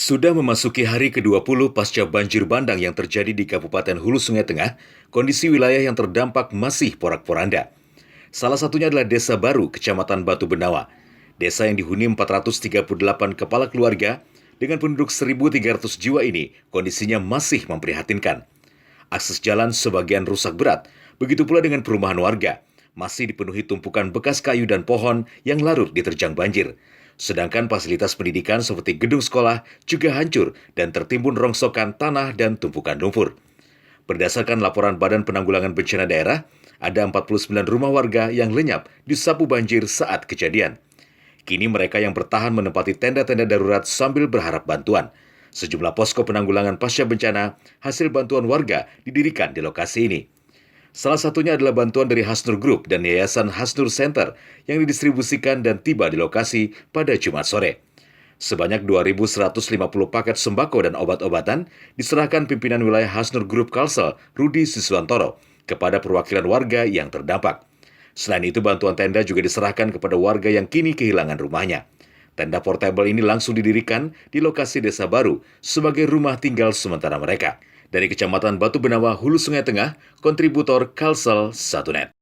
Sudah memasuki hari ke-20 pasca banjir bandang yang terjadi di Kabupaten Hulu Sungai Tengah, kondisi wilayah yang terdampak masih porak-poranda. Salah satunya adalah Desa Baru, Kecamatan Batu Benawa. Desa yang dihuni 438 kepala keluarga dengan penduduk 1.300 jiwa ini kondisinya masih memprihatinkan. Akses jalan sebagian rusak berat, begitu pula dengan perumahan warga. Masih dipenuhi tumpukan bekas kayu dan pohon yang larut diterjang banjir. Sedangkan fasilitas pendidikan seperti gedung sekolah juga hancur dan tertimbun rongsokan tanah dan tumpukan lumpur. Berdasarkan laporan Badan Penanggulangan Bencana Daerah, ada 49 rumah warga yang lenyap disapu banjir saat kejadian. Kini mereka yang bertahan menempati tenda-tenda darurat sambil berharap bantuan. Sejumlah posko penanggulangan pasca bencana hasil bantuan warga didirikan di lokasi ini. Salah satunya adalah bantuan dari Hasnur Group dan Yayasan Hasnur Center yang didistribusikan dan tiba di lokasi pada Jumat sore. Sebanyak 2.150 paket sembako dan obat-obatan diserahkan pimpinan wilayah Hasnur Group Kalsel, Rudi Siswantoro, kepada perwakilan warga yang terdampak. Selain itu, bantuan tenda juga diserahkan kepada warga yang kini kehilangan rumahnya. Tenda portable ini langsung didirikan di lokasi Desa Baru sebagai rumah tinggal sementara mereka. Dari Kecamatan Batu Benawa, Hulu Sungai Tengah, kontributor Kalsel 1net.